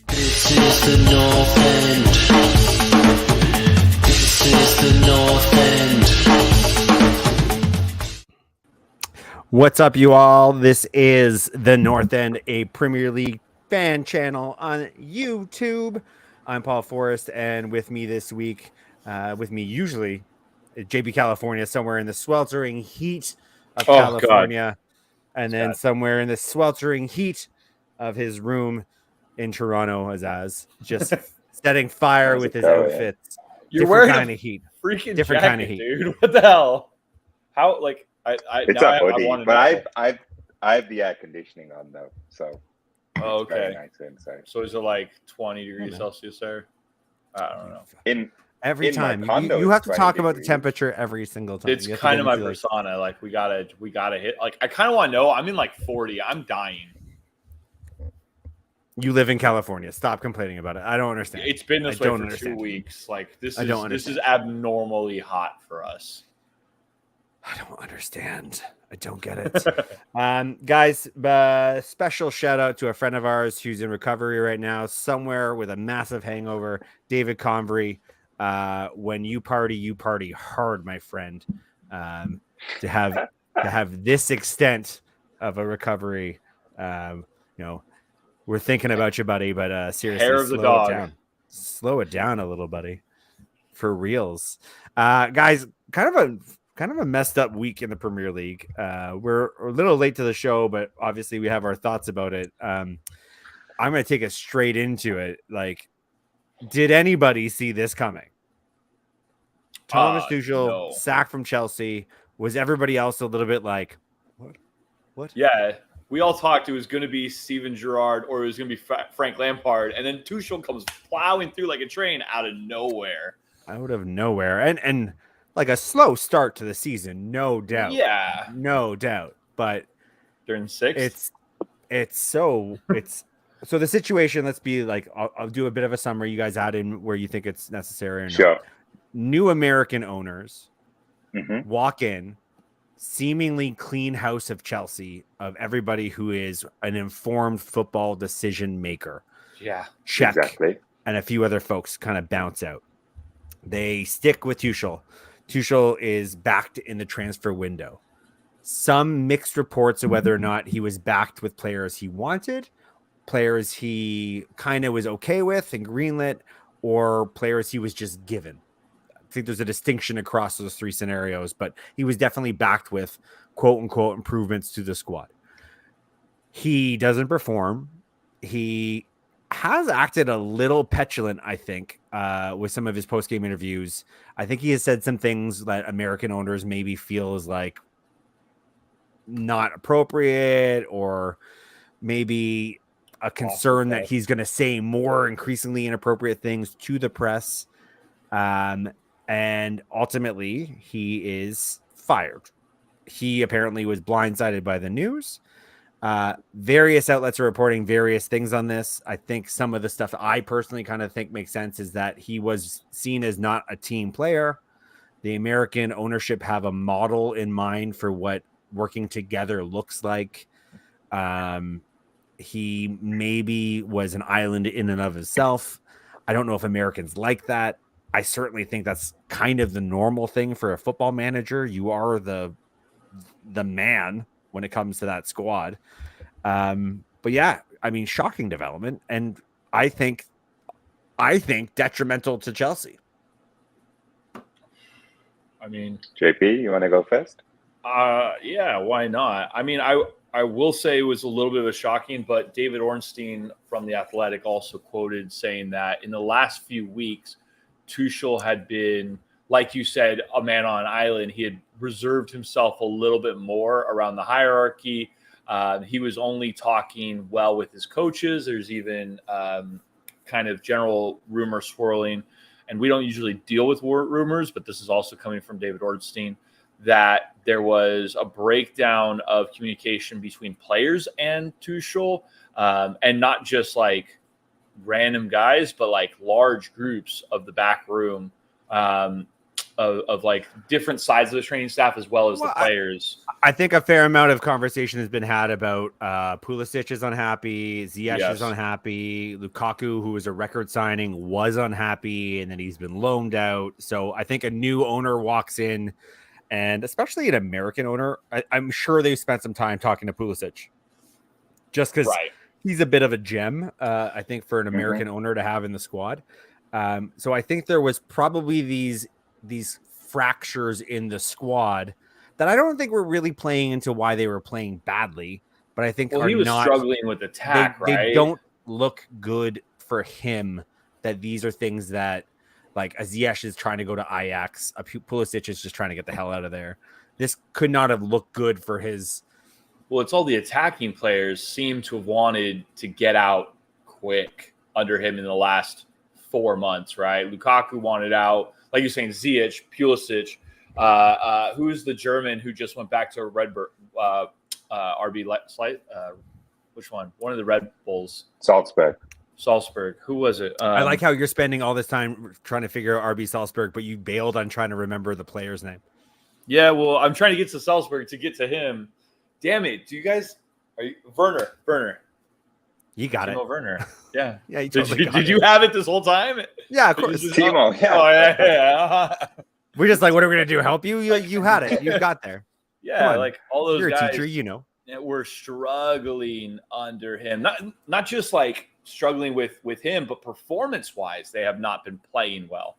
This is the North End. This is the North End. What's up, you all? This is the North End, a Premier League fan channel on YouTube. I'm Paul Forrest, and with me this week, usually, JB California, somewhere in the sweltering heat of California, and then somewhere in the sweltering heat of his room in Toronto, as just setting fire with his outfits. You're wearing kind of heat, freaking different jacket, kind of heat, dude. What the hell? How It's a hoodie, but I have the air conditioning on though, so okay. Very nice inside. So is it like 20 degrees Celsius there? I don't know. Every in time condo, you have to talk about the degrees. temperature every single time. It's kind of my persona. Like we gotta hit. Like I kind of want to know. I'm in like 40. I'm dying. You live in California. Stop complaining about it. I don't understand. It's been this way for 2 weeks. Like this is abnormally hot for us. I don't understand. I don't get it. Guys, special shout out to a friend of ours who's in recovery right now, somewhere with a massive hangover, David Convery. When you party hard, my friend. To have this extent of a recovery, we're thinking about you, buddy, but seriously, hair of the dog. Slow it down a little, buddy. For reals. Guys, kind of a messed up week in the Premier League. We're a little late to the show, but obviously we have our thoughts about it. I'm going to take us straight into it. Like, did anybody see this coming? Thomas Tuchel sacked from Chelsea. Was everybody else a little bit like, what? Yeah. We all talked it was going to be Steven Gerrard or it was going to be Frank Lampard. And then Tuchel comes plowing through like a train out of nowhere. And like a slow start to the season, no doubt. Yeah. No doubt. But during sixth, so the situation, let's be like, I'll do a bit of a summary. You guys add in where you think it's necessary or not. Sure. New American owners walk in, seemingly clean house of Chelsea, of everybody who is an informed football decision maker. Yeah. Check. Exactly. And a few other folks kind of bounce out. They stick with Tuchel. Tuchel is backed in the transfer window. Some mixed reports of whether or not he was backed with players he wanted, players he kind of was okay with and greenlit, or players he was just given. I think there's a distinction across those three scenarios, but he was definitely backed with quote unquote improvements to the squad. He doesn't perform. He has acted a little petulant, I think, with some of his post-game interviews. I think he has said some things that American owners maybe feel is like not appropriate, or maybe a concern that he's going to say more increasingly inappropriate things to the press. And ultimately, he is fired. He apparently was blindsided by the news. Various outlets are reporting various things on this. I think some of the stuff I personally kind of think makes sense is that he was seen as not a team player. The American ownership have a model in mind for what working together looks like. He maybe was an island in and of himself. I don't know if Americans like that. I certainly think that's kind of the normal thing for a football manager. You are the man when it comes to that squad. But yeah, I mean, shocking development. And I think detrimental to Chelsea. I mean, JP, you want to go first? Yeah, why not? I mean, I will say it was a little bit of a shocking, but David Ornstein from The Athletic also quoted saying that in the last few weeks, Tuchel had been, like you said, a man on an island. He had reserved himself a little bit more around the hierarchy. He was only talking well with his coaches. There's even kind of general rumor swirling, and we don't usually deal with rumors, but this is also coming from David Ornstein, that there was a breakdown of communication between players and Tuchel, and not just like random guys, but like large groups of the back room of like different sides of the training staff as well as the players. I think a fair amount of conversation has been had about Pulisic is unhappy, Ziyech is unhappy, Lukaku, who was a record signing, was unhappy, and then he's been loaned out. So I think a new owner walks in, and especially an American owner, I'm sure they've spent some time talking to Pulisic, just because he's a bit of a gem, I think, for an American owner to have in the squad. So I think there was probably these fractures in the squad that I don't think were really playing into why they were playing badly, but I think he was struggling with attack, they don't look good for him. That these are things that, like, Ziyech is trying to go to Ajax, Pulisic is just trying to get the hell out of there. This could not have looked good for his. Well, it's all the attacking players seem to have wanted to get out quick under him in the last 4 months, right? Lukaku wanted out, like you're saying, Ziyech, Pulisic. Who's the German who just went back to RB Leipzig? Which one? One of the Red Bulls. Salzburg. Who was it? I like how you're spending all this time trying to figure out RB Salzburg, but you bailed on trying to remember the player's name. Yeah, well, I'm trying to get to Salzburg to get to him. Damn it! Werner? You got Timo it. Werner. Yeah. Yeah. Did you have it this whole time? Yeah, of course. Timo. Yeah. Oh, yeah. We're just like, what are we gonna do? Help you? You had it. You got there. Yeah, like all those You're guys. a teacher, you know. Were struggling under him. Not just like struggling with him, but performance-wise, they have not been playing well.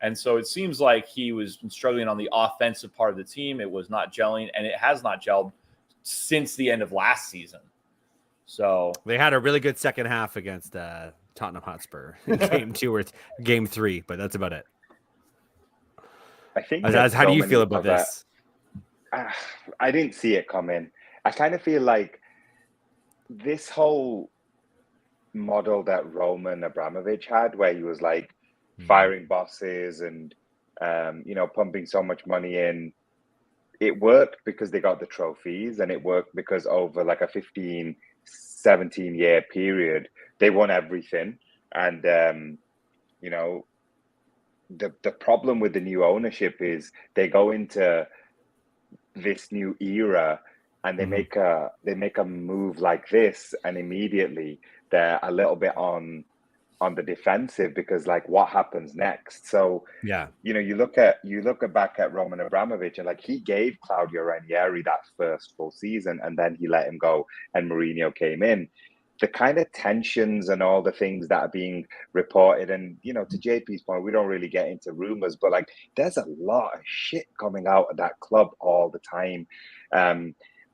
And so it seems like he was struggling on the offensive part of the team. It was not gelling, and it has not gelled since the end of last season. So they had a really good second half against Tottenham Hotspur in game 2 or game 3, but that's about it. I think. How do you feel about this? I didn't see it coming. I kind of feel like this whole model that Roman Abramovich had, where he was like firing bosses and pumping so much money in, it worked because they got the trophies, and it worked because over like a 15, 17 year period, they won everything. And the problem with the new ownership is they go into this new era and they make a move like this, and immediately they're a little bit on the defensive, because like, what happens next? So you look back at Roman Abramovich, and like, he gave Claudio Ranieri that first full season, and then he let him go, and Mourinho came in. The kind of tensions and all the things that are being reported, and to JP's point, we don't really get into rumors, but like, there's a lot of shit coming out of that club all the time.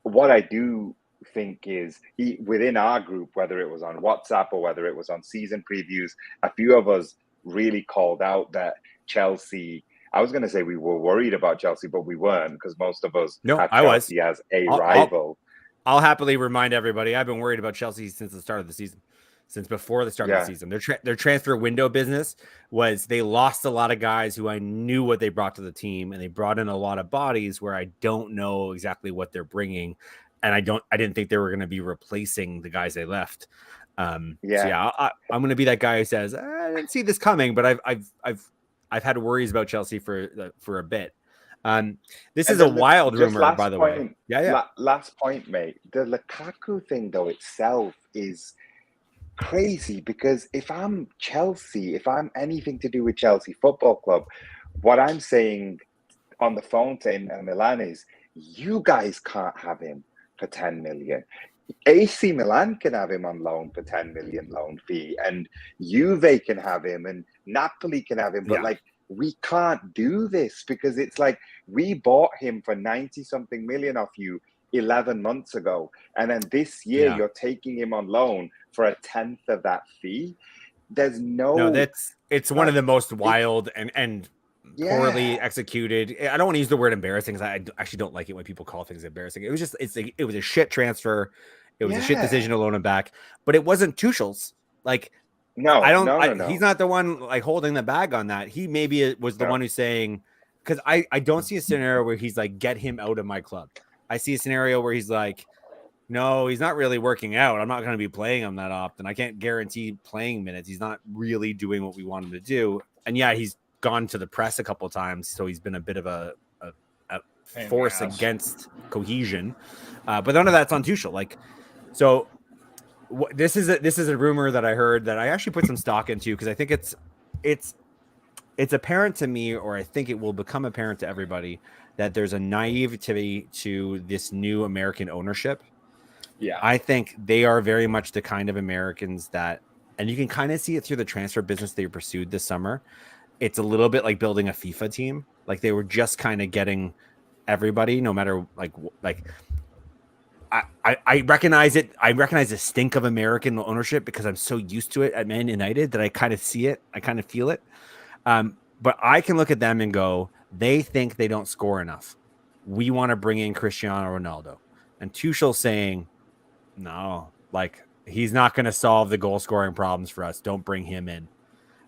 What I do think is, within our group, whether it was on WhatsApp or whether it was on season previews, a few of us really called out that Chelsea, I was going to say we were worried about Chelsea, but we weren't, because most of us had Chelsea as a rival. I'll happily remind everybody, I've been worried about Chelsea since the start of the season, since before the start of the season. Their transfer window business was, they lost a lot of guys who I knew what they brought to the team, and they brought in a lot of bodies where I don't know exactly what they're bringing. And I didn't think they were going to be replacing the guys they left. I'm going to be that guy who says, I didn't see this coming, but I've had worries about Chelsea for a bit. This is a wild rumor, by the way. Last point, mate. The Lukaku thing, though, itself is crazy, because if I'm Chelsea, if I'm anything to do with Chelsea Football Club, what I'm saying on the phone to Inter Milan is, you guys can't have him for 10 million. AC Milan can have him on loan for 10 million loan fee, and Juve can have him, and Napoli can have him, but like, we can't do this, because it's like, we bought him for 90 something million off you 11 months ago, and then this year you're taking him on loan for a tenth of that fee. There's it's one of the most wild and poorly executed. I don't want to use the word embarrassing, because I actually don't like it when people call things embarrassing. It was just, it was a shit transfer. It was a shit decision to loan him back, but it wasn't Tuchel's. Like, no, he's not the one like holding the bag on that. He maybe was the one who's saying, because I don't see a scenario where he's like, get him out of my club. I see a scenario where he's like, no, he's not really working out. I'm not going to be playing him that often. I can't guarantee playing minutes. He's not really doing what we want him to do. And he's gone to the press a couple of times, so he's been a bit of a Pain in force the ass. against cohesion. But none of that's on Tuchel. Like, so this is a rumor that I heard that I actually put some stock into, because I think it's apparent to me, or I think it will become apparent to everybody, that there's a naivety to this new American ownership. Yeah. I think they are very much the kind of Americans that, and you can kind of see it through the transfer business they pursued this summer. It's a little bit like building a FIFA team. Like, they were just kind of getting everybody, no matter like I recognize it. I recognize the stink of American ownership because I'm so used to it at Man United that I kind of see it. I kind of feel it. But I can look at them and go, they think they don't score enough. We want to bring in Cristiano Ronaldo. And Tuchel saying, no, like, he's not going to solve the goal scoring problems for us. Don't bring him in.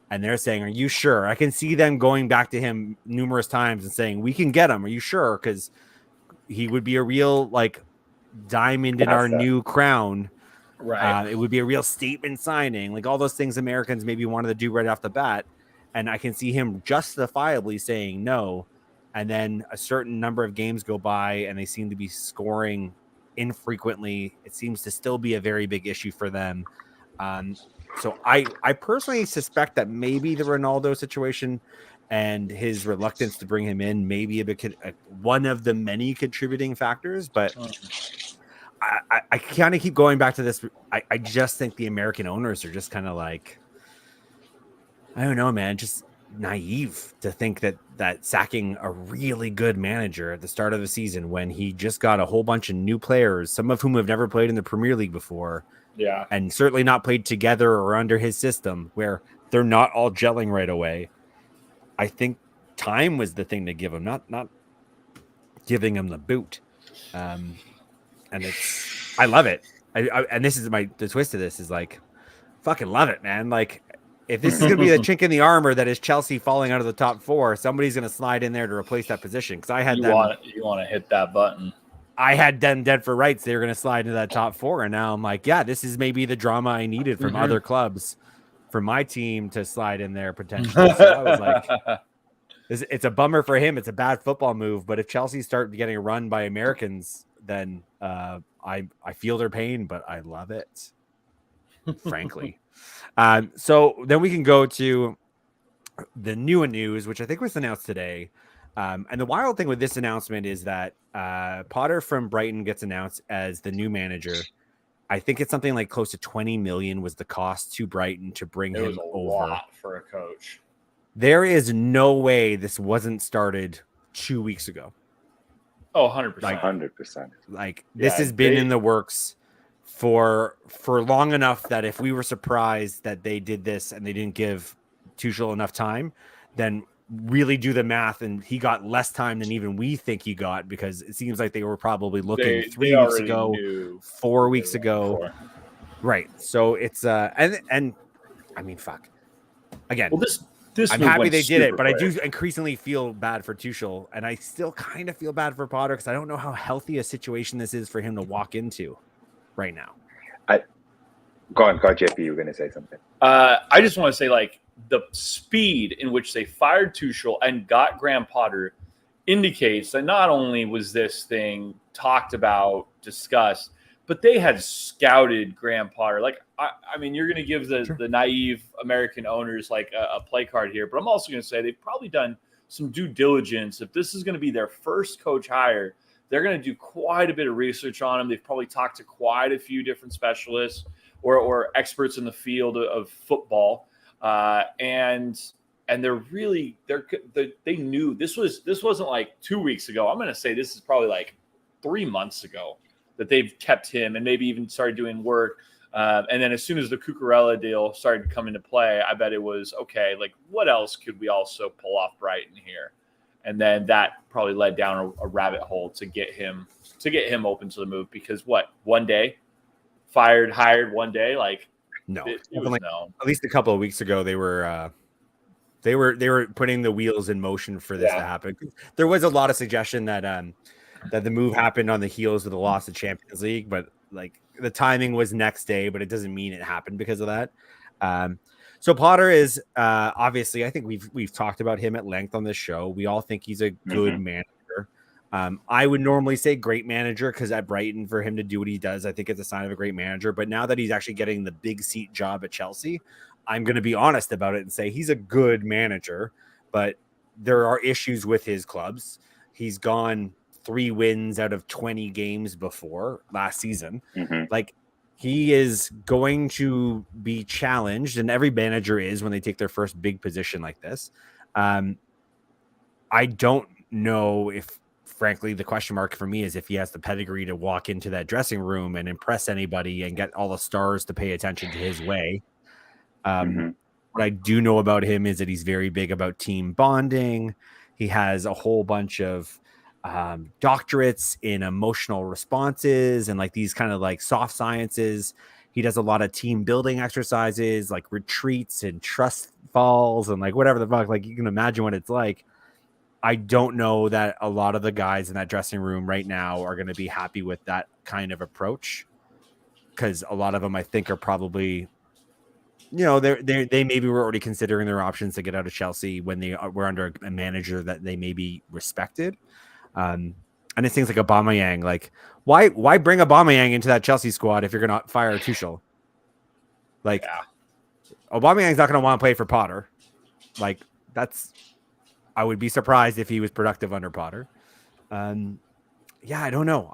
And they're saying, are you sure? I can see them going back to him numerous times and saying, we can get him. Are you sure? Because he would be a real, like, diamond in our new crown. Right. It would be a real statement signing, like all those things Americans maybe wanted to do right off the bat. And I can see him justifiably saying no. And then a certain number of games go by and they seem to be scoring infrequently. It seems to still be a very big issue for them. So I personally suspect that maybe the Ronaldo situation and his reluctance to bring him in may be one of the many contributing factors. But I kind of keep going back to this. I just think the American owners are just kind of like, I don't know, man, just naive to think that sacking a really good manager at the start of the season when he just got a whole bunch of new players, some of whom have never played in the Premier League before, and certainly not played together or under his system, where they're not all gelling right away. I think time was the thing to give him, not giving him the boot. And I love it. And this is the twist of this is like, fucking love it, man. Like, if this is going to be the chink in the armor that is Chelsea falling out of the top four, somebody's going to slide in there to replace that position. Because I had you want to hit that button. I had them dead for rights. They were going to slide into that top four, and now I'm like, yeah, this is maybe the drama I needed from other clubs for my team to slide in there potentially. So I was like, it's a bummer for him. It's a bad football move, but if Chelsea start getting run by Americans, then I feel their pain, but I love it, frankly. So then we can go to the new news, which I think was announced today. And the wild thing with this announcement is that Potter from Brighton gets announced as the new manager. I think it's something like close to 20 million was the cost to Brighton to bring him over. It was a lot for a coach. There is no way this wasn't started 2 weeks ago. Oh, 100%. Like 100%. Like this has been in the works for long enough that if we were surprised that they did this and they didn't give Tuchel enough time, then really do the math, and he got less time than even we think he got, because it seems like they were probably looking 3 weeks ago, 4 weeks ago. Right. So it's and I mean, fuck. Again, well, this I'm happy they did it, but I do increasingly feel bad for Tuchel, and I still kind of feel bad for Potter because I don't know how healthy a situation this is for him to walk into right now. Go on, JP, you were going to say something. I just want to say, like, the speed in which they fired Tuchel and got Graham Potter indicates that not only was this thing talked about, discussed, but they had scouted Graham Potter. Like, I mean, you're going to give the naive American owners like a play card here, but I'm also going to say they've probably done some due diligence. If this is going to be their first coach hire, they're going to do quite a bit of research on him. They've probably talked to quite a few different specialists or experts in the field of football. And they're really, they knew this wasn't like 2 weeks ago. I'm going to say this is probably like 3 months ago that they've kept him and maybe even started doing work. And then as soon as the Cucurella deal started to come into play, I bet it was, okay, like, what else could we also pull off Brighton here? And then that probably led down a rabbit hole to get him open to the move, because one day fired, hired one day, like, no, it was no. At least a couple of weeks ago, they were putting the wheels in motion for this to happen. There was a lot of suggestion that the move happened on the heels of the loss of Champions League, but like the timing was next day, but it doesn't mean it happened because of that. So Potter is obviously, I think we've talked about him at length on this show. We all think he's a good manager. I would normally say great manager because at Brighton, for him to do what he does, I think it's a sign of a great manager. But now that he's actually getting the big seat job at Chelsea, I'm going to be honest about it and say he's a good manager, but there are issues with his clubs. He's gone 3 wins out of 20 games before last season. Like, he is going to be challenged, and every manager is when they take their first big position like this. I don't know if, frankly, the question mark for me is if he has the pedigree to walk into that dressing room and impress anybody and get all the stars to pay attention to his way. What I do know about him is that he's very big about team bonding. He has a whole bunch of doctorates in emotional responses and like these kind of like soft sciences. He does a lot of team building exercises, like retreats and trust falls and like whatever the fuck, like you can imagine what it's like. I don't know that a lot of the guys in that dressing room right now are going to be happy with that kind of approach, because a lot of them I think are probably, you know, they maybe were already considering their options to get out of Chelsea when they were under a manager that they maybe respected. And it's things like Aubameyang. Like, why bring Aubameyang into that Chelsea squad if you're going to fire Tuchel? Like, Aubameyang's not going to want to play for Potter. Like, I would be surprised if he was productive under Potter. Yeah, I don't know.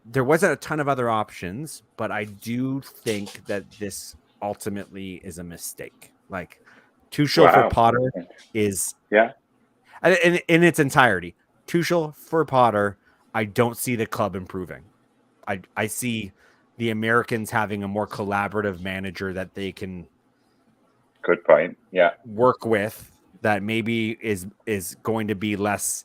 There wasn't a ton of other options, but I do think that this ultimately is a mistake. Like, Tuchel for Potter is in its entirety. Tuchel for Potter, I don't see the club improving. I see the Americans having a more collaborative manager that they can work with, that maybe is going to be less,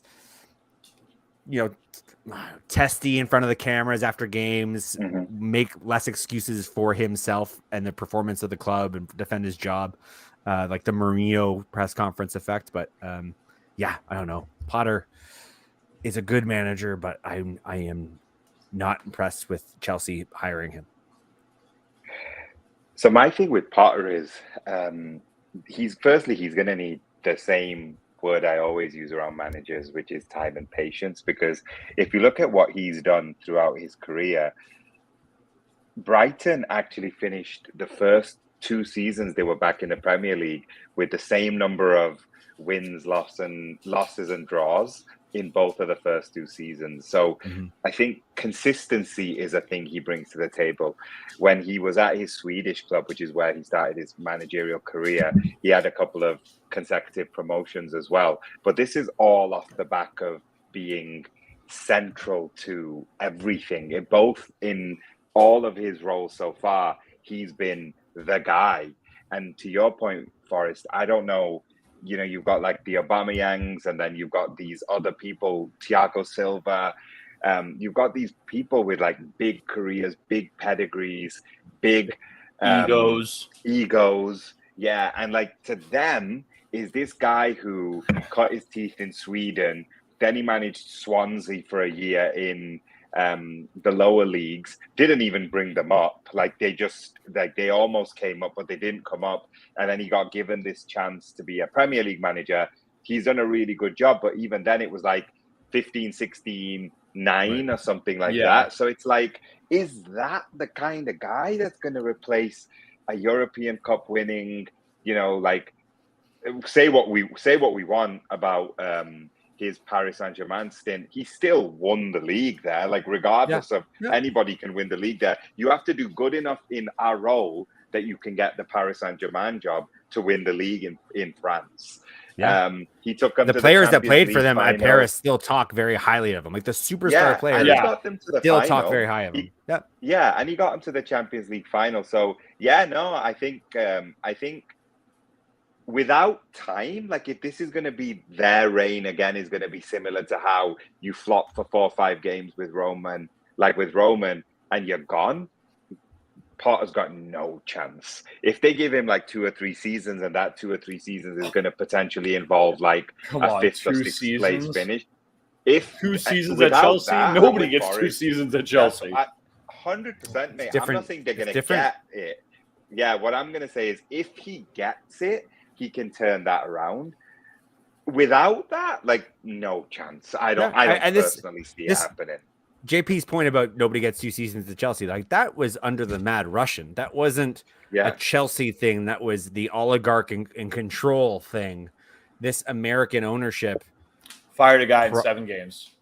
you know, testy in front of the cameras after games, make less excuses for himself and the performance of the club and defend his job, like the Mourinho press conference effect. But yeah, I don't know. Potter is a good manager, but I am not impressed with Chelsea hiring him. So my thing with Potter is he's going to need the same word I always use around managers, which is time and patience. Because if you look at what he's done throughout his career, Brighton actually finished the first 2 seasons they were back in the Premier League with the same number of wins, losses and draws in both of the first 2 seasons. So I think consistency is a thing he brings to the table. When he was at his Swedish club, which is where he started his managerial career, he had a couple of consecutive promotions as well. But this is all off the back of being central to everything. In all of his roles so far, he's been the guy. And to your point, Forrest, I don't know, you know, you've got like the Aubameyangs, and then you've got these other people, Thiago Silva. You've got these people with like big careers, big pedigrees, big egos. Yeah. And like to them is this guy who cut his teeth in Sweden. Then he managed Swansea for a year in the lower leagues, didn't even bring them up. Like they almost came up, but they didn't come up. And then he got given this chance to be a Premier League manager. He's done a really good job, but even then it was like 15, 16, 9 or something like that. So it's like, is that the kind of guy that's going to replace a European Cup winning, you know, like say what we want about his Paris Saint-Germain stint, he still won the league there. Like regardless of anybody can win the league there. You have to do good enough in our role that you can get the Paris Saint-Germain job to win the league in France. He took them the to players the that played League for them final. at Paris still talk very highly of him. Like the superstar players got them to the still final. talk very high of him. And he got them to the Champions League final. So I think without time, like if this is going to be their reign again, is going to be similar to how you flop for 4 or 5 games with Roman, and you're gone. Potter's got no chance. If they give him like 2 or 3 seasons, and that 2 or 3 seasons is going to potentially involve like a 5th or 6th place finish. If 2 seasons at Chelsea, nobody gets 2 seasons at Chelsea. 100%, mate. I'm not saying they're going to get it. what I'm going to say is if he gets it, he can turn that around. Without that, like, no chance. I don't personally see it happening. JP's point about nobody gets 2 seasons at Chelsea, like that was under the Mad Russian. That wasn't a Chelsea thing. That was the oligarch and control thing. This American ownership fired a guy in 7 games,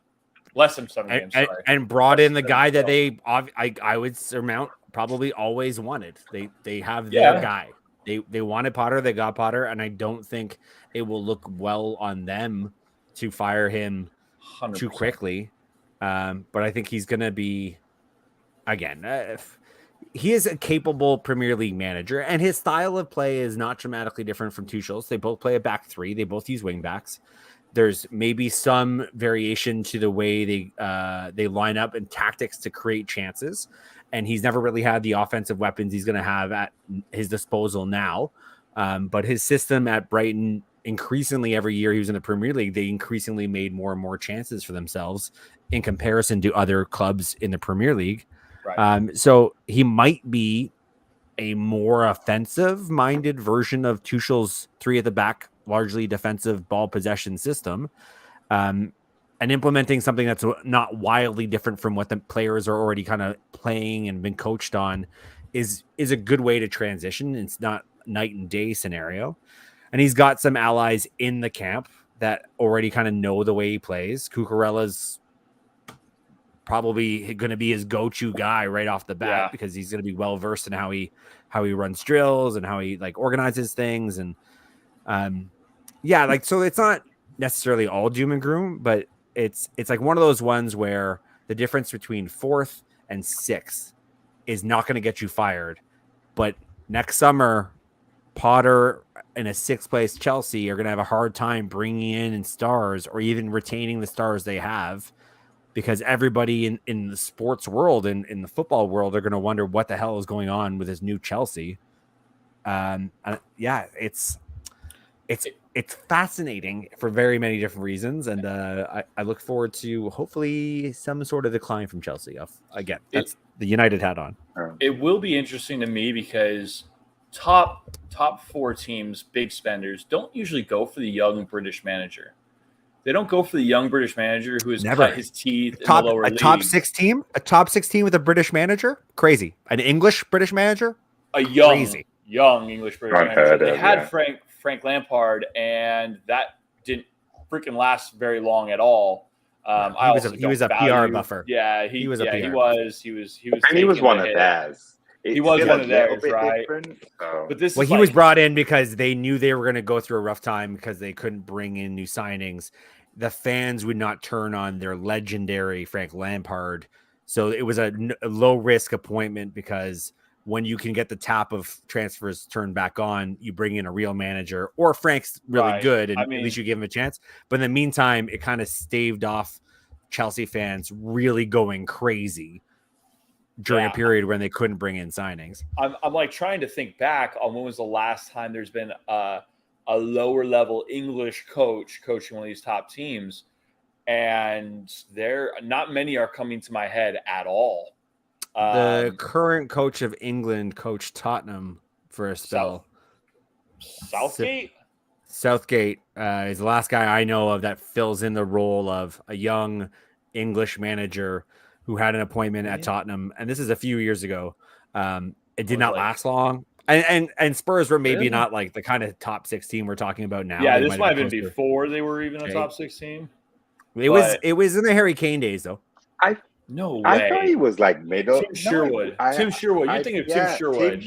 less than 7 games, sorry, and brought in the guy that I would surmount probably always wanted. They have their guy. They wanted Potter. They got Potter, and I don't think it will look well on them to fire him 100%. Too quickly. But I think he's going to be, again, he is a capable Premier League manager, and his style of play is not dramatically different from Tuchel's. They both play a back three. They both use wing backs. There's maybe some variation to the way they line up and tactics to create chances. And he's never really had the offensive weapons he's going to have at his disposal now. But his system at Brighton, increasingly every year he was in the Premier League, they increasingly made more and more chances for themselves in comparison to other clubs in the Premier League. Right. So he might be a more offensive-minded version of Tuchel's 3 at the back, largely defensive ball possession system, and implementing something that's not wildly different from what the players are already kind of playing and been coached on is a good way to transition. It's not night and day scenario. And he's got some allies in the camp that already kind of know the way he plays. Cucurella's probably going to be his go-to guy right off the bat because he's going to be well-versed in how he runs drills and how he like organizes things. And so it's not necessarily all doom and gloom, but it's like one of those ones where the difference between 4th and 6th is not going to get you fired. But next summer, Potter in a 6th place Chelsea are going to have a hard time bringing in stars or even retaining the stars they have, because everybody in the sports world and in the football world are going to wonder what the hell is going on with this new Chelsea. It's fascinating for very many different reasons, and I look forward to hopefully some sort of decline from Chelsea. Again, that's the United hat on. It will be interesting to me because top 4 teams, big spenders, don't usually go for the young British manager. They don't go for the young British manager who has cut his teeth in the lower league. Top 6 team with a British manager? Crazy. An English British manager? A young English British manager. They had Frank Lampard, and that didn't freaking last very long at all. He was a PR buffer. Yeah, he was. He was, and he was one of theirs. He was one of theirs, right? But he was brought in because they knew they were going to go through a rough time because they couldn't bring in new signings. The fans would not turn on their legendary Frank Lampard, so it was a low risk appointment because when you can get the tap of transfers turned back on, you bring in a real manager, or Frank's really good, and at least you give him a chance. But in the meantime, it kind of staved off Chelsea fans really going crazy during a period when they couldn't bring in signings. I'm like trying to think back on when was the last time there's been a lower level English coach coaching one of these top teams, and not many are coming to my head at all. The current coach of England coached Tottenham for a spell. Southgate is the last guy I know of that fills in the role of a young English manager who had an appointment at Tottenham, and this is a few years ago. It did not last long, and Spurs were maybe not like the kind of top 6 team we're talking about now. Yeah, this might have been before they were even a top 6 team. It was in the Harry Kane days, though. No way. I thought he was like middle. Tim Sherwood. Tim Sherwood. You're thinking of Tim Sherwood.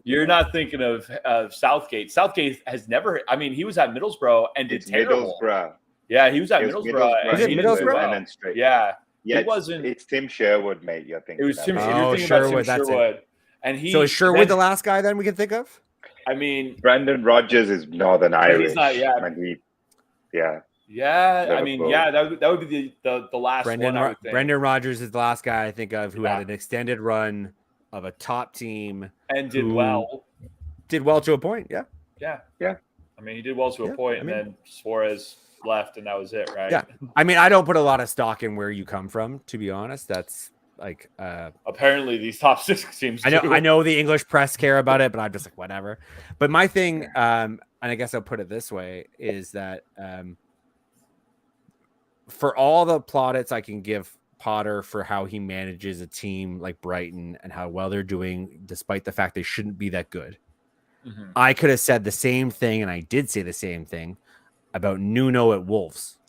You're not thinking of Southgate. Southgate has never. I mean, he was at Middlesbrough and did terrible. Middlesbrough. Yeah, he was at Middlesbrough. Was it Middlesbrough? And then straight. Yeah. Yeah, it wasn't. It's Tim Sherwood, mate. You're thinking. It was Tim. You're thinking Sherwood. About Tim Sherwood. And so is Sherwood the last guy then we can think of? I mean, Brendan Rodgers is Northern Irish. He's not. Yeah. Yeah, I mean, that would be the last one. I would think. Brendan Rodgers is the last guy I think of who had an extended run of a top team and did well. Did well to a point, yeah. I mean, he did well to a point, and then Suarez left, and that was it, right? Yeah. I mean, I don't put a lot of stock in where you come from, to be honest. That's like apparently these top 6 teams. I know the English press care about it, but I'm just like whatever. But my thing, and I guess I'll put it this way, is that for all the plaudits I can give Potter for how he manages a team like Brighton and how well they're doing, despite the fact they shouldn't be that good. Mm-hmm. I could have said the same thing, and I did say the same thing about Nuno at Wolves,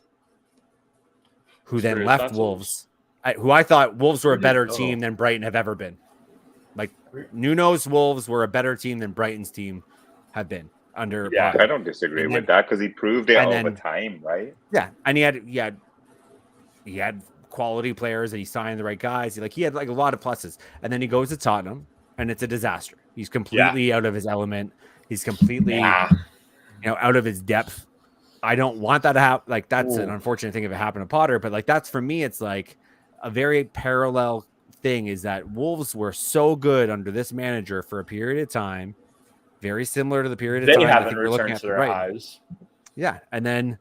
who then left Wolves, who I thought Wolves were a better team than Brighton have ever been. Like Nuno's Wolves were a better team than Brighton's team have been under. Yeah, Potter. I don't disagree with that because he proved it over time, right? Yeah, and he had quality players and he signed the right guys. He had like a lot of pluses. And then he goes to Tottenham and it's a disaster. He's completely out of his element. He's completely out of his depth. I don't want that to happen. Like that's an unfortunate thing if it happened to Potter, but like that's for me, it's like a very parallel thing is that Wolves were so good under this manager for a period of time, very similar to the period of time they haven't returned to their highs. Yeah. And then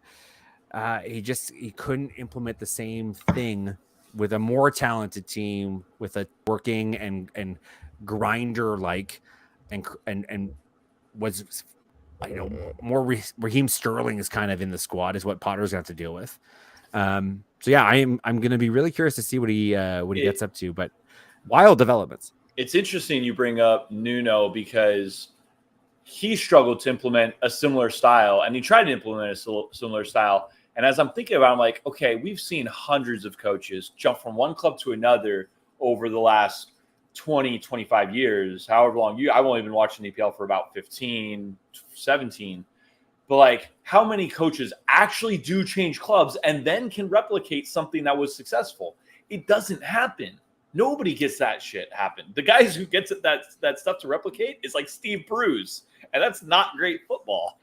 he couldn't implement the same thing with a more talented team with a working and grinder like and was more Raheem Sterling is kind of in the squad is what Potter's going to have to deal with. So yeah, I'm going to be really curious to see what he gets up to, but wild developments. It's interesting you bring up Nuno because he struggled to implement a similar style and he tried to implement a similar style. And as I'm thinking about it, I'm like, okay, we've seen hundreds of coaches jump from one club to another over the last 20, 25 years, however long I've only been watching EPL for about 15, 17. But like how many coaches actually do change clubs and then can replicate something that was successful? It doesn't happen. Nobody gets that shit happen. The guys who gets that stuff to replicate is like Steve Bruce. And that's not great football.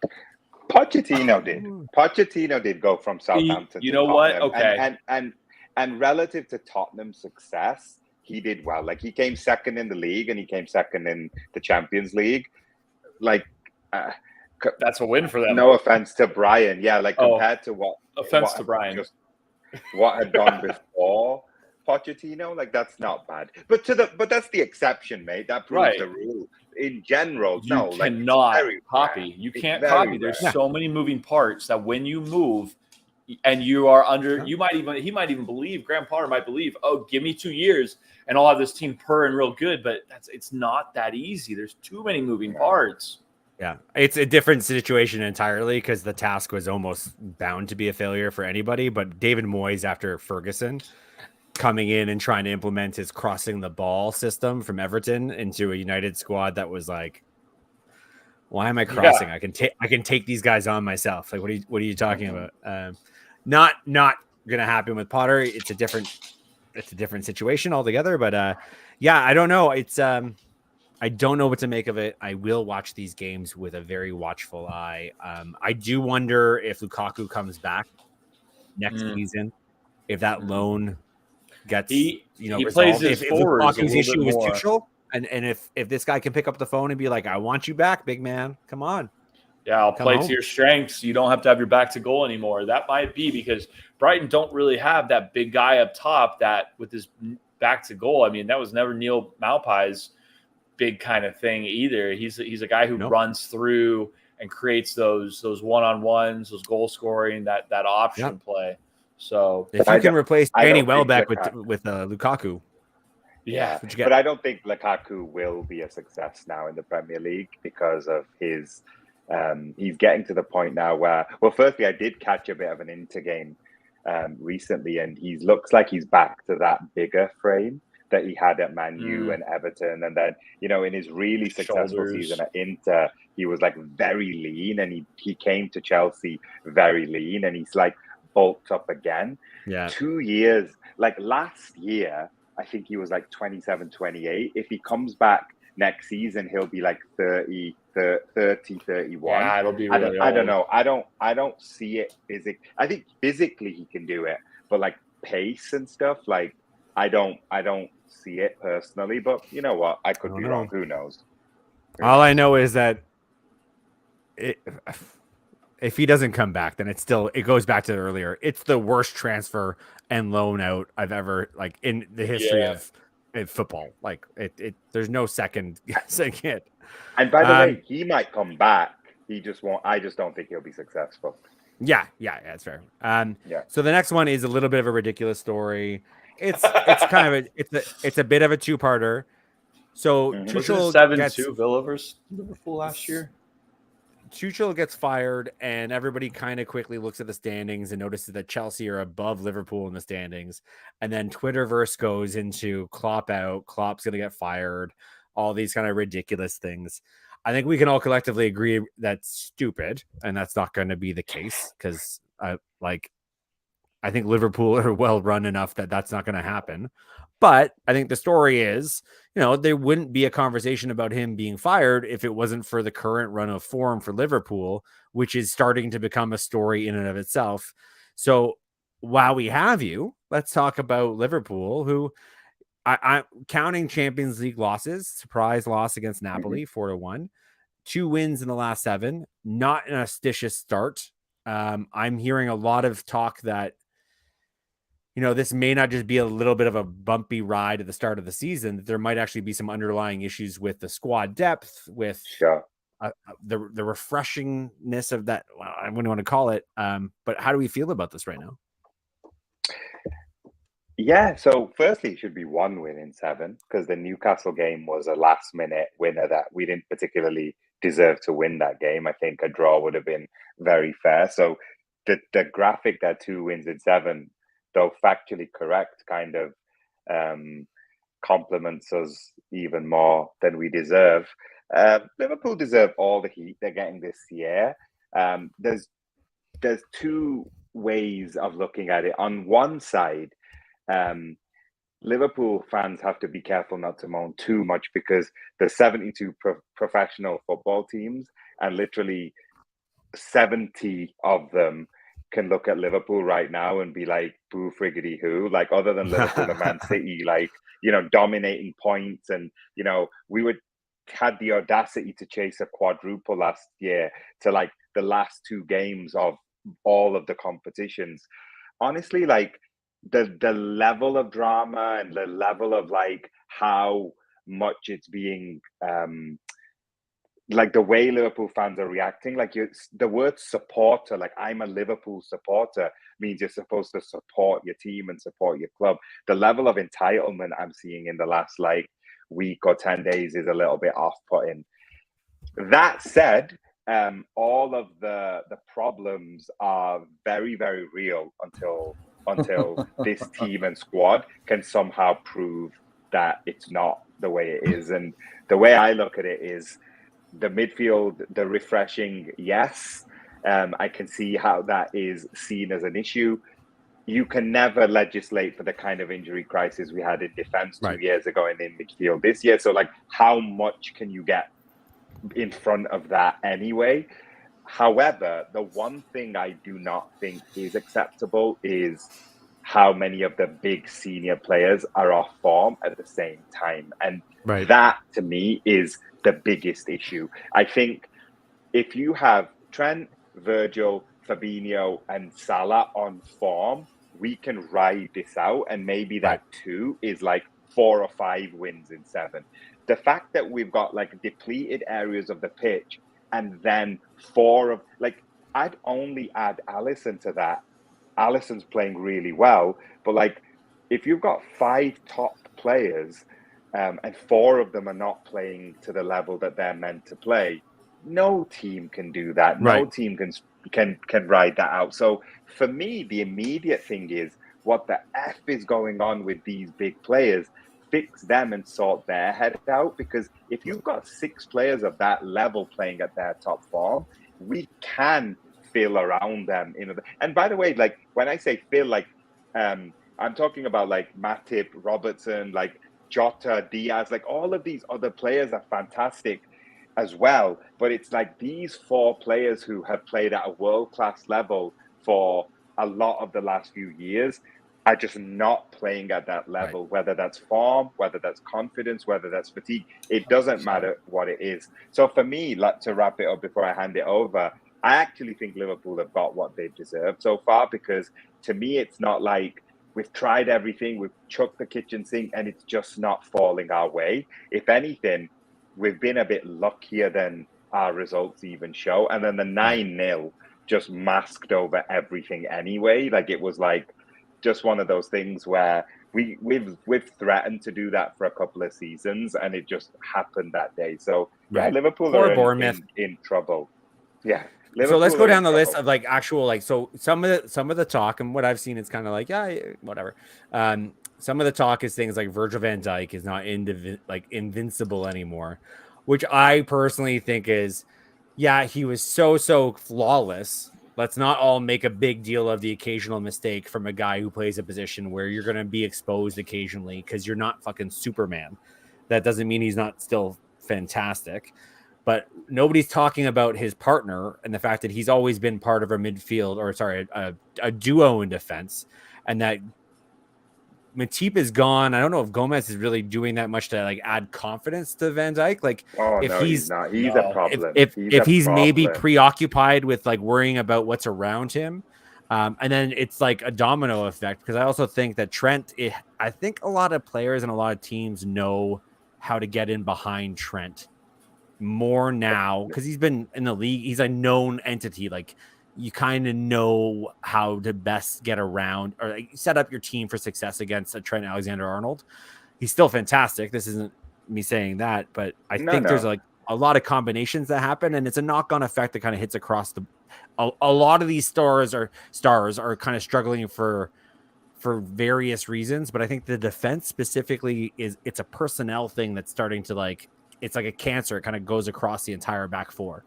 Pochettino did. Pochettino did go from Southampton. You know what? Okay. And relative to Tottenham's success, he did well. Like he came second in the league and he came second in the Champions League. Like that's a win for them. No offense to Brian. Yeah, like compared to what Brian. What had gone before Pochettino, like that's not bad. But that's the exception, mate. That proves the rule. In general, you cannot copy. You can't copy. There's so many moving parts that when you move and you are under, he might even believe, Graham Potter might believe, oh, give me 2 years and I'll have this team purring real good. But it's not that easy. There's too many moving parts. Yeah, it's a different situation entirely because the task was almost bound to be a failure for anybody. But David Moyes, after Ferguson, coming in and trying to implement his crossing the ball system from Everton into a United squad that was like, why am I crossing? I can take these guys on myself. Like, what are you talking about? Not gonna happen with Potter. It's a different situation altogether. But yeah, I don't know. It's I don't know what to make of it. I will watch these games with a very watchful eye. I do wonder if Lukaku comes back next season, if that loan gets he resolved. plays his if forwards Lukaku's issue was Tuchel, and if this guy can pick up the phone and be like, I want you back, big man, come on. Yeah, I'll play to your strengths. You don't have to have your back to goal anymore. That might be because Brighton don't really have that big guy up top that with his back to goal. I mean, that was never Neil Maupai's big kind of thing either. He's a guy who runs through and creates those one-on-ones, those goal scoring, that option play. So if you can replace Danny Welbeck with Lukaku, but I don't think Lukaku will be a success now in the Premier League because of his. He's getting to the point now where, well, firstly, I did catch a bit of an Inter game recently, and he looks like he's back to that bigger frame that he had at Man U and Everton. And then, in his really successful season at Inter, he was like very lean, and he came to Chelsea very lean, and he's like bulked up again. 2 years, like last year, I think he was like 27, 28. If he comes back next season, he'll be like 30, 31. Yeah, it'll be I don't know. I don't see it physically. I think physically he can do it, but like pace and stuff, like I don't see it personally. But you know what? I could be wrong. Who knows? All I know is that If he doesn't come back, then it goes back to earlier. It's the worst transfer and loan out I've ever like in the history of football. Like there's no second guessing it. And by the way, he might come back. He just won't. I just don't think he'll be successful. Yeah, that's fair. Yeah. So the next one is a little bit of a ridiculous story. It's kind of it's a bit of a two-parter. So Tuchel gets 7-2 Villa versus Liverpool last year. Tuchel gets fired, and everybody kind of quickly looks at the standings and notices that Chelsea are above Liverpool in the standings. And then Twitterverse goes into Klopp out, Klopp's going to get fired, all these kind of ridiculous things. I think we can all collectively agree that's stupid, and that's not going to be the case because I think Liverpool are well run enough that that's not going to happen. But I think the story is, there wouldn't be a conversation about him being fired if it wasn't for the current run of form for Liverpool, which is starting to become a story in and of itself. So while we have you, let's talk about Liverpool, who I'm counting Champions League losses, surprise loss against Napoli, 4-1, 2 wins in the last 7, not an auspicious start. I'm hearing a lot of talk that, this may not just be a little bit of a bumpy ride at the start of the season. There might actually be some underlying issues with the squad depth, with the refreshingness of that. Well, I wouldn't want to call it. But how do we feel about this right now? Yeah, so firstly, it should be 1 win in 7 because the Newcastle game was a last-minute winner that we didn't particularly deserve to win that game. I think a draw would have been very fair. So the graphic that 2 wins in 7, though factually correct, kind of compliments us even more than we deserve. Liverpool deserve all the heat they're getting this year. There's 2 ways of looking at it. On one side, Liverpool fans have to be careful not to moan too much because there's 72 professional football teams, and literally 70 of them can look at Liverpool right now and be like, boo friggity who, like other than Liverpool and Man City, like, dominating points. And, we had the audacity to chase a quadruple last year to like the last 2 games of all of the competitions. Honestly, like the level of drama and the level of like how much it's being like the way Liverpool fans are reacting, like the word supporter, like I'm a Liverpool supporter means you're supposed to support your team and support your club. The level of entitlement I'm seeing in the last like week or 10 days is a little bit off-putting. That said, all of the problems are very, very real until this team and squad can somehow prove that it's not the way it is. And the way I look at it is the midfield, the refreshing, yes. I can see how that is seen as an issue. You can never legislate for the kind of injury crisis we had in defense 2 years ago and in midfield this year. So like, how much can you get in front of that anyway? However, the one thing I do not think is acceptable is how many of the big senior players are off form at the same time. And that, to me, is the biggest issue. I think if you have Trent, Virgil, Fabinho, and Salah on form, we can ride this out. And maybe that 2 is like 4 or 5 wins in 7. The fact that we've got like depleted areas of the pitch and then 4 of like, I'd only add Alisson to that. Alisson's playing really well, but like if you've got 5 top players and 4 of them are not playing to the level that they're meant to play, no team can do that. No team can ride that out. So for me, the immediate thing is what the F is going on with these big players. Fix them and sort their head out, because if you've got 6 players of that level playing at their top form, we can fill around them. And by the way, like when I say fill, like I'm talking about like Matip, Robertson, like Jota, Diaz, like all of these other players are fantastic as well. But it's like these 4 players who have played at a world-class level for a lot of the last few years are just not playing at that level, whether that's form, whether that's confidence, whether that's fatigue. It doesn't matter what it is. So for me, like, to wrap it up before I hand it over, I actually think Liverpool have got what they've deserved so far, because to me, it's not like we've tried everything, we've chucked the kitchen sink, and it's just not falling our way. If anything, we've been a bit luckier than our results even show. And then the 9-0 just masked over everything anyway. Like, it was like just one of those things where we've threatened to do that for a couple of seasons, and it just happened that day. So yeah, Liverpool Poor are Bournemouth. in trouble. Yeah. So let's Liverpool go are in down the list trouble. of like actual, like, so some of the talk and what I've seen is kind of like, yeah, whatever. Some of the talk is things like Virgil van Dijk is not invincible anymore, which I personally think is, yeah, he was so flawless. Let's not all make a big deal of the occasional mistake from a guy who plays a position where you're going to be exposed occasionally because you're not fucking Superman. That doesn't mean he's not still fantastic. But nobody's talking about his partner and the fact that he's always been part of a midfield, or sorry, a duo in defense, and that Matip is gone. I don't know if Gomez is really doing that much to like add confidence to Van Dijk. Like, Oh if no, he's not. He's a problem. if he's maybe problem. preoccupied with like worrying about what's around him, and then it's like a domino effect. Because I also think that Trent, I think a lot of players and a lot of teams know how to get in behind Trent more now because he's been in the league. He's a known entity. Like, you kind of know how to best get around or like, set up your team for success against a Trent Alexander-Arnold. He's still fantastic. This isn't me saying that, but I think there's like a lot of combinations that happen, and it's a knock-on effect that kind of hits across a lot of these stars are kind of struggling for various reasons, but I think the defense specifically it's a personnel thing that's starting to like, it's like a cancer. It kind of goes across the entire back four.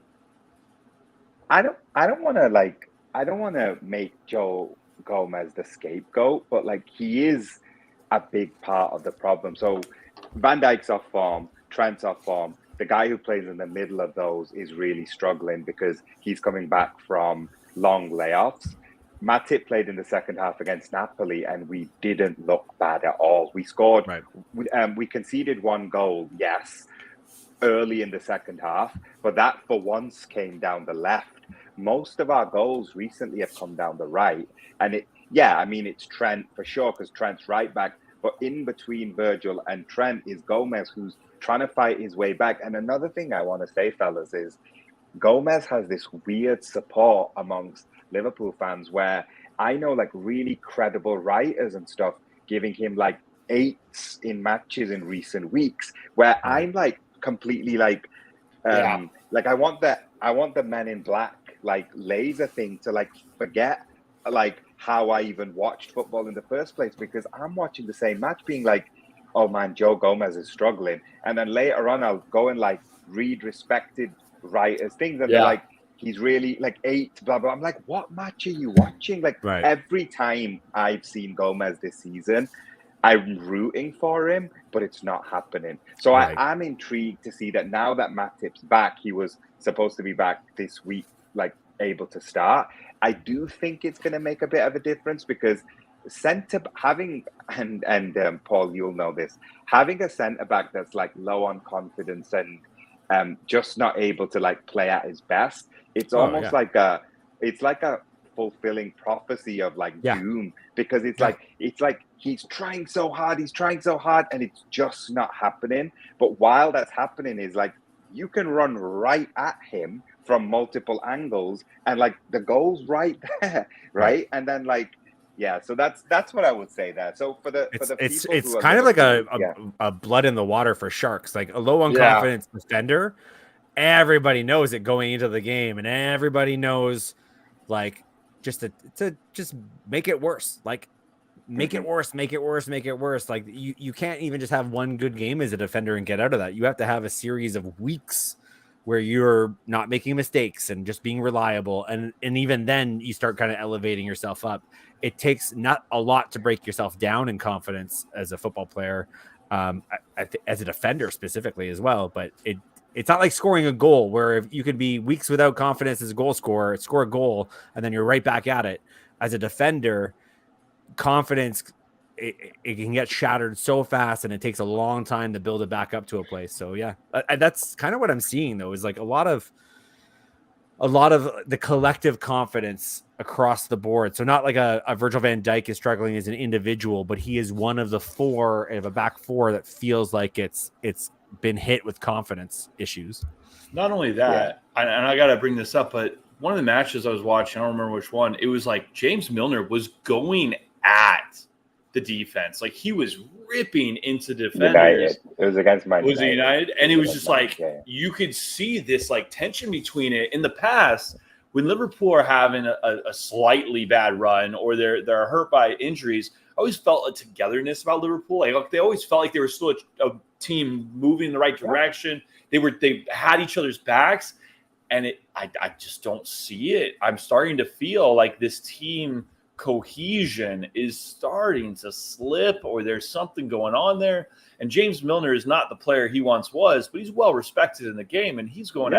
I don't want to make Joe Gomez the scapegoat, but like, he is a big part of the problem. So Van Dijk's off form, Trent's off form. The guy who plays in the middle of those is really struggling because he's coming back from long layoffs. Matip played in the second half against Napoli, and we didn't look bad at all. We scored, we conceded one goal, yes, early in the second half, but that for once came down the left. Most of our goals recently have come down the right, and it's Trent for sure, because Trent's right back, but in between Virgil and Trent is Gomez, who's trying to fight his way back. And another thing I want to say, fellas, is Gomez has this weird support amongst Liverpool fans where I know like really credible writers and stuff giving him like 8s in matches in recent weeks, where I'm like completely like I want the Men in Black like laser thing to like forget like how I even watched football in the first place, because I'm watching the same match being like, oh man, Joe Gomez is struggling, and then later on I'll go and like read respected writers things, and they're like, he's really like 8 blah blah. I'm like, what match are you watching? Like, every time I've seen Gomez this season, I'm rooting for him, but it's not happening. So I'm intrigued to see that now that Matip's back. He was supposed to be back this week, like able to start. I do think it's going to make a bit of a difference, because having Paul, you'll know this, having a centre back that's like low on confidence and just not able to like play at his best, it's almost like a fulfilling prophecy of like doom, because it's like he's trying so hard, and it's just not happening. But while that's happening, is like you can run right at him from multiple angles, and like the goal's right there, right? And then like, so that's what I would say there. So for the it's kind of like a blood in the water for sharks, like a low on confidence defender. Everybody knows it going into the game, and everybody knows like just to just make it worse, like make it worse. Like you can't even just have one good game as a defender and get out of that. You have to have a series of weeks where you're not making mistakes and just being reliable, and even then you start kind of elevating yourself up. It takes not a lot to break yourself down in confidence as a football player, as a defender specifically as well, but it's not like scoring a goal where if you could be weeks without confidence as a goal scorer, score a goal, and then you're right back at it. As a defender, confidence, it can get shattered so fast, and it takes a long time to build it back up to a place. So that's kind of what I'm seeing, though, is like a lot of a lot of the collective confidence across the board. So not like a Virgil van Dijk is struggling as an individual, but he is one of the four of a back four that feels like it's been hit with confidence issues. Not only that, and I got to bring this up, but one of the matches I was watching, I don't remember which one, it was like James Milner was going at the defense. Like he was ripping into defenders. United. It was against Man United. Was it United? And it was just like, yeah. you could see this like tension between it. In the past, when Liverpool are having a slightly bad run or they're hurt by injuries, I always felt a togetherness about Liverpool. Like they always felt like they were still a team moving in the right direction. They had each other's backs, and I just don't see it. I'm starting to feel like this team cohesion is starting to slip, or there's something going on there. And James Milner is not the player he once was, but he's well respected in the game, and he's going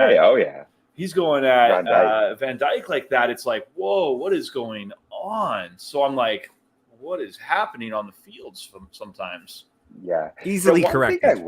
he's going at Van Dijk like that. It's like, whoa, what is going on? So I'm like, what is happening on the fields sometimes? Yeah, easily corrected.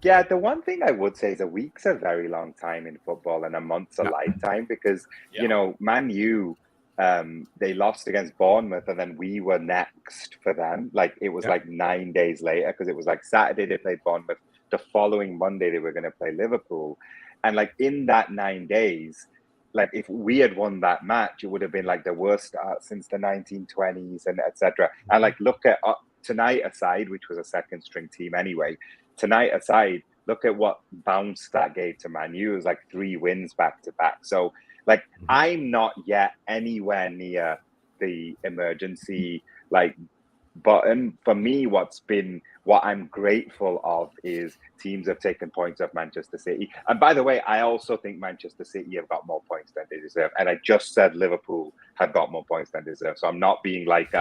The one thing I would say is a week's a very long time in football, and a month's a lifetime, because you know, Man U, they lost against Bournemouth, and then we were next for them. Like it was like 9 days later, because it was like Saturday they played Bournemouth, the following Monday they were going to play Liverpool, and like in that 9 days, like if we had won that match, it would have been like the worst start since the 1920s and etc. And like look at tonight aside, which was a second string team anyway. Tonight aside, look at what bounce that gave to Man U. It was like 3 wins back to back. So like I'm not yet anywhere near the emergency like button. For me, what I'm grateful of is teams have taken points off Manchester City. And by the way, I also think Manchester City have got more points than they deserve. And I just said Liverpool have got more points than they deserve. So I'm not being like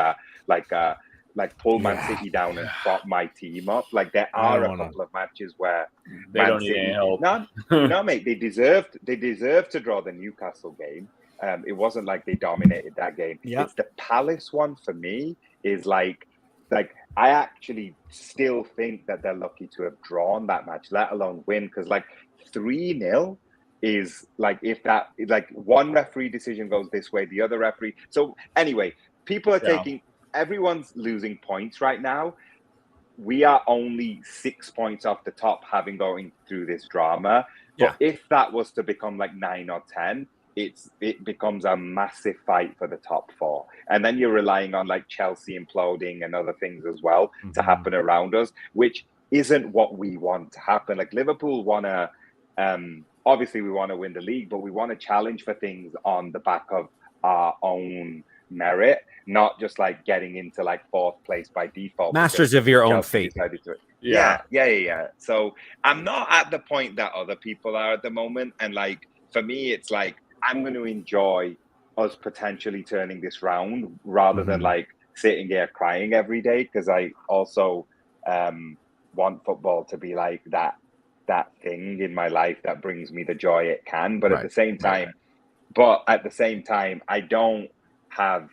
pull Man City down and prop my team up. Like there are a couple of matches where they don't need any help. No, mate, they deserved to draw the Newcastle game. It wasn't like they dominated that game. It's the Palace one for me is like I actually still think that they're lucky to have drawn that match, let alone win, because like 3-0 is like if that like one referee decision goes this way, the other referee. So anyway, people are taking. Everyone's losing points right now. We are only 6 points off the top, having going through this drama. But if that was to become like 9 or 10, it becomes a massive fight for the top 4. And then you're relying on like Chelsea imploding and other things as well to happen around us, which isn't what we want to happen. Like Liverpool want to, obviously we want to win the league, but we want to challenge for things on the back of our own merit, not just like getting into like 4th place by default. Masters of your own fate. Yeah. So I'm not at the point that other people are at the moment. And like, for me, it's like, I'm going to enjoy us potentially turning this round rather than like sitting here crying every day. Because I also want football to be like that thing in my life that brings me the joy it can. But at the same time, I don't have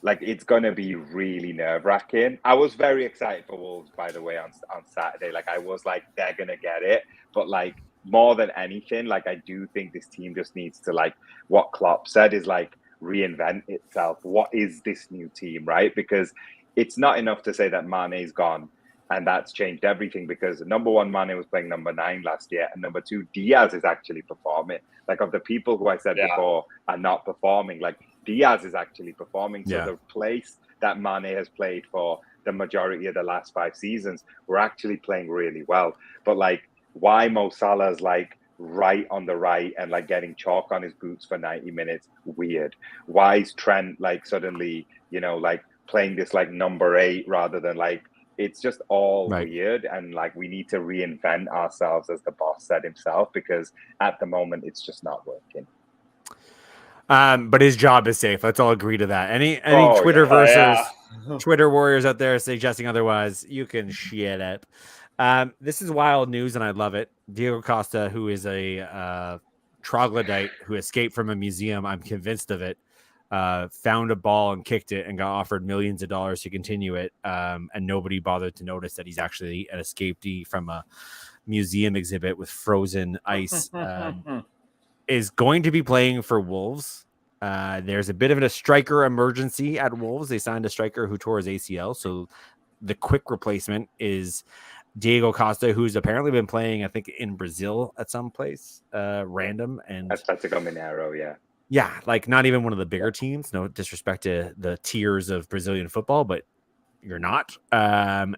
like it's gonna be really nerve-wracking. I was very excited for Wolves, by the way, on Saturday. Like I was like, they're gonna get it, but like more than anything, like I do think this team just needs to, like what Klopp said, is like reinvent itself. What is this new team, right? Because it's not enough to say that Mane's gone and that's changed everything, because number 1, Mane was playing number 9 last year, and number 2, Diaz is actually performing. Like of the people who I said before are not performing, like Diaz is actually performing. So the place that Mane has played for the majority of the last 5 seasons, we're actually playing really well. But like why Mo Salah's like right on the right and like getting chalk on his boots for 90 minutes, weird. Why is Trent like suddenly, you know, like playing this like number 8 rather than like, it's just all weird. And like we need to reinvent ourselves, as the boss said himself, because at the moment it's just not working. But his job is safe. Let's all agree to that. Any Twitter warriors out there suggesting otherwise, you can shit it. This is wild news, and I love it. Diego Costa, who is a troglodyte who escaped from a museum, I'm convinced of it, found a ball and kicked it and got offered millions of dollars to continue it. And nobody bothered to notice that he's actually an escapee from a museum exhibit with frozen ice. is going to be playing for Wolves. There's a bit of a striker emergency at Wolves. They signed a striker who tore his ACL, so the quick replacement is Diego Costa, who's apparently been playing, I think, in Brazil at some place, random. And Atletico Mineiro, yeah. Yeah, like not even one of the bigger teams. No disrespect to the tiers of Brazilian football, but you're not. I'm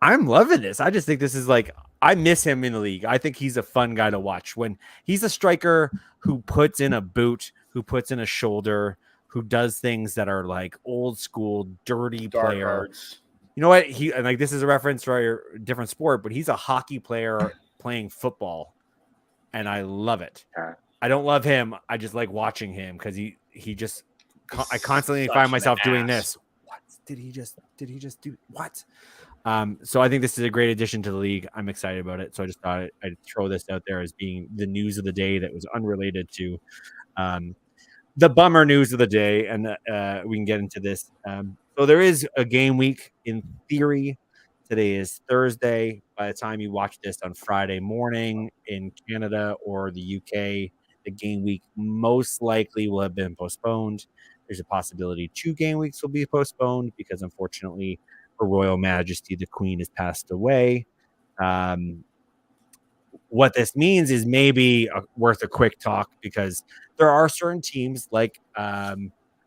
loving this. I just think this is like, I miss him in the league. I think he's a fun guy to watch. When he's a striker who puts in a boot, who puts in a shoulder, who does things that are like old school, dirty Dark player. arts. You know what? And like this is a reference to a different sport, but he's a hockey player playing football, and I love it. I don't love him. I just like watching him because he just. I constantly Such find an myself doing ass. this. What did he just do? What? So I think this is a great addition to the league. I'm excited about it. So I just thought I'd throw this out there as being the news of the day that was unrelated to the bummer news of the day, and we can get into this. So there is a game week in theory. Today is Thursday. By the time you watch this on Friday morning in Canada or the UK, the game week most likely will have been postponed. There's a possibility 2 game weeks will be postponed because, unfortunately, Her Royal Majesty the Queen has passed away. What this means is maybe worth a quick talk because there are certain teams like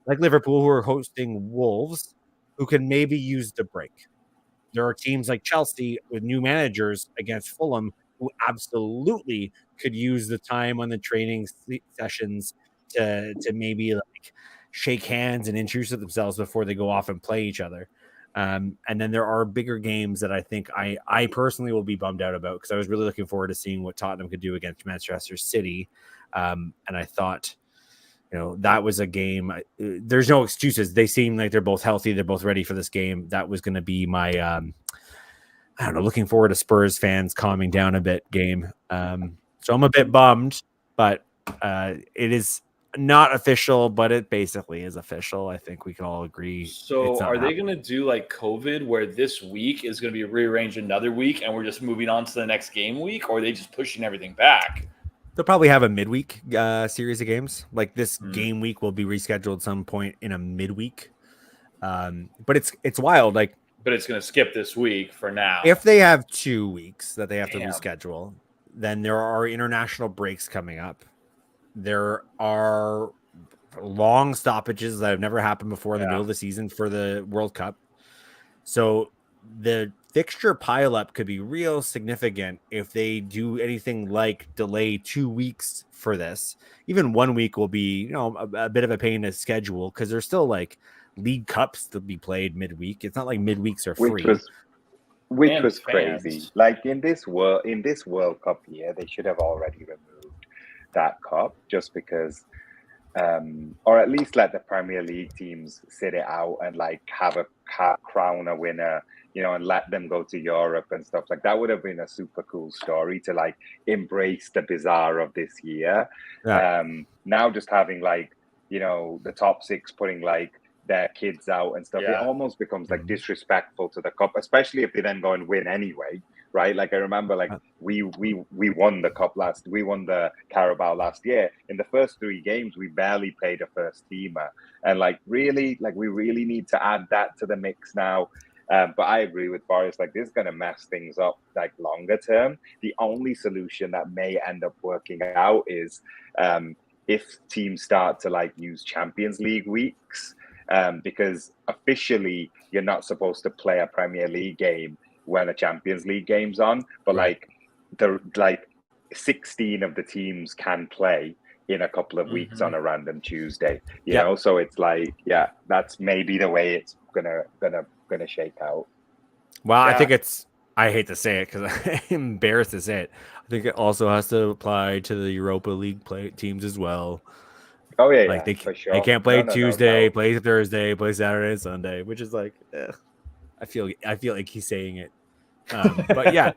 Liverpool who are hosting Wolves who can maybe use the break. There are teams like Chelsea with new managers against Fulham who absolutely could use the time on the training sessions to maybe like shake hands and introduce themselves before they go off and play each other. And then there are bigger games that I think I personally will be bummed out about because I was really looking forward to seeing what Tottenham could do against Manchester City. And I thought, that was a game. There's no excuses. They seem like they're both healthy. They're both ready for this game. That was going to be my, I don't know, looking forward to Spurs fans calming down a bit game. So I'm a bit bummed, but it is not official, but it basically is official. I think we can all agree. So are they going to do like COVID where this week is going to be rearranged another week and we're just moving on to the next game week, or are they just pushing everything back? They'll probably have a midweek series of games. Like this game week will be rescheduled some point in a midweek. But it's wild. Like, but it's going to skip this week for now. If they have 2 weeks that they have to reschedule, then there are international breaks coming up. There are long stoppages that have never happened before in the middle of the season for the World Cup. So the fixture pileup could be real significant if they do anything like delay 2 weeks for this. Even 1 week will be, a bit of a pain to schedule because there's still like League Cups to be played midweek. It's not like midweeks are free. Which was crazy. Like in this World Cup year, they should have already removed that cup just because, or at least let the Premier League teams sit it out and like crown a winner, and let them go to Europe and stuff. Like that would have been a super cool story to like embrace the bizarre of this year. Yeah. Now just having like, the top 6 putting like their kids out and stuff, it almost becomes like disrespectful to the cup, especially if they then go and win anyway, right? Like I remember, like we won the cup we won the Carabao last year. In the first 3 games, we barely played a first teamer, and like really, like we really need to add that to the mix now. But I agree with Boris. Like this is going to mess things up like longer term. The only solution that may end up working out is if teams start to like use Champions League weeks. Because officially you're not supposed to play a Premier League game when a Champions League game's on, but like 16 of the teams can play in a couple of weeks on a random Tuesday, you know. So it's like, that's maybe the way it's gonna shake out. Well, I think I hate to say it because I'm embarrassed to say it. I think it also has to apply to the Europa League teams as well. Oh yeah, like for sure. They can't play Tuesday, play Thursday, play Saturday and Sunday, which is like, I feel like he's saying it. But yeah,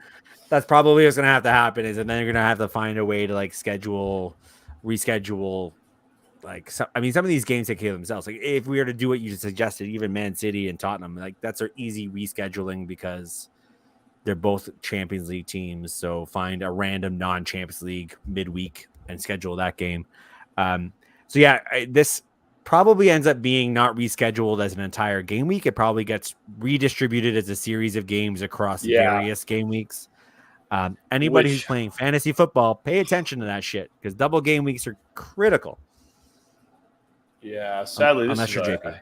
that's probably what's gonna have to happen. And then you're gonna have to find a way to like reschedule. Like, some of these games take care of themselves. Like, if we were to do what you suggested, even Man City and Tottenham, like that's our easy rescheduling because they're both Champions League teams. So find a random non-Champions League midweek and schedule that game. So yeah, this probably ends up being not rescheduled as an entire game week. It probably gets redistributed as a series of games across various game weeks. Anybody who's playing fantasy football, pay attention to that shit because double game weeks are critical. Yeah, sadly, unless you're JP.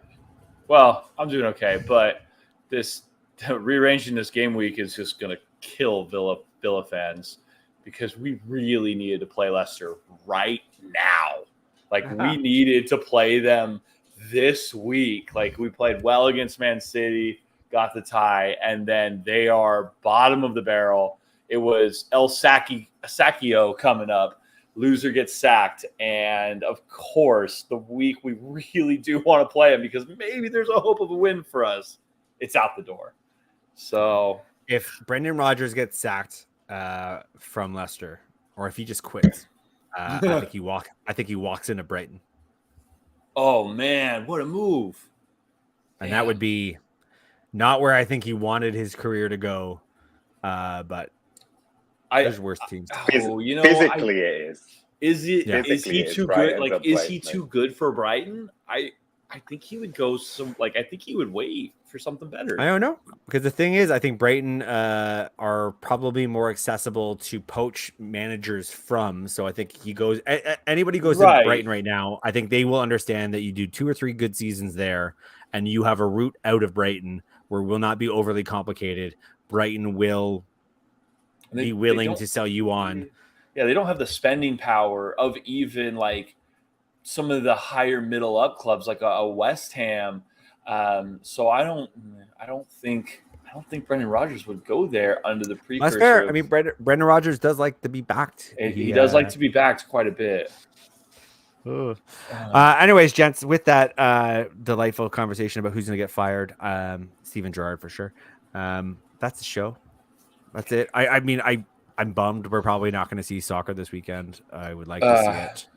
Well, I'm doing okay, but this rearranging this game week is just going to kill Villa fans because we really needed to play Leicester right now. Like, we needed to play them this week. Like, we played well against Man City, got the tie, and then they are bottom of the barrel. It was El Sacchio coming up. Loser gets sacked. And, of course, the week we really do want to play them because maybe there's a hope of a win for us. It's out the door. So if Brendan Rodgers gets sacked from Leicester, or if he just quits, I think he walks into Brighton. Oh man, what a move! And that would be not where I think he wanted his career to go. But there's worse teams. Physically, it is. Is he too good? Like, is he too good for Brighton? I think he would go I think he would wait for something better. I don't know. Because the thing is, I think Brighton are probably more accessible to poach managers from. So I think anybody goes to Brighton right now, I think they will understand that you do 2 or 3 good seasons there and you have a route out of Brighton where it will not be overly complicated. Brighton will be willing to sell you on. Yeah, they don't have the spending power of even like some of the higher middle up clubs like a West Ham. So I don't think Brendan Rodgers would go there under the precursor. That's fair. I mean, Brendan Rodgers does like to be backed. He does like to be backed quite a bit. Anyways, gents, with that delightful conversation about who's going to get fired, Steven Gerrard for sure. That's the show. That's it. I'm bummed we're probably not going to see soccer this weekend. I would like to see it.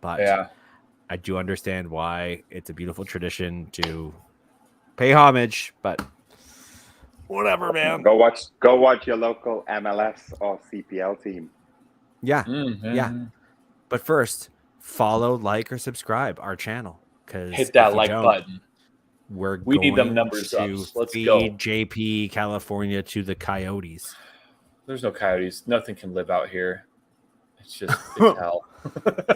But yeah. I do understand why it's a beautiful tradition to pay homage, but whatever, man. Go watch your local MLS or CPL team. Yeah. Mm-hmm. Yeah. But first, follow, like, or subscribe our channel. Hit that like button. We need them numbers up. Let's feed go. JP California to the Coyotes. There's no Coyotes. Nothing can live out here. It's just hell.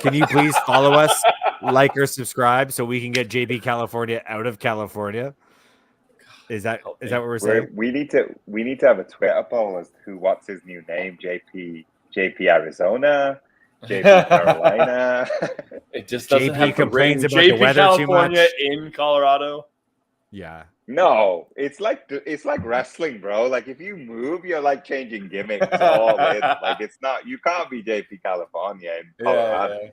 Can you please follow us, like or subscribe, so we can get JP California out of California? Is that what we're saying? We need to have a Twitter poll as to what's his new name. JP Arizona, JP Carolina. It just doesn't JP complains about JP the weather California too much in Colorado. Yeah. No, it's like wrestling, bro. Like if you move, you're like changing gimmicks all in. Like it's not. You can't be JP California in Colorado. Yeah.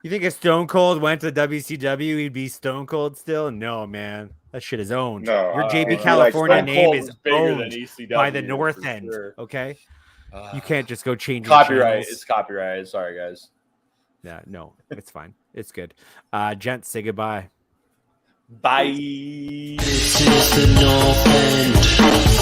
You think if Stone Cold went to WCW, he'd be Stone Cold still? No, man. That shit is owned. No, your JP California name is owned ECW by the North End. Sure. Okay, you can't just go change copyright. It's copyrighted. Sorry, guys. Yeah, no, it's fine. It's good. Gents, say goodbye. Bye. This is the North End.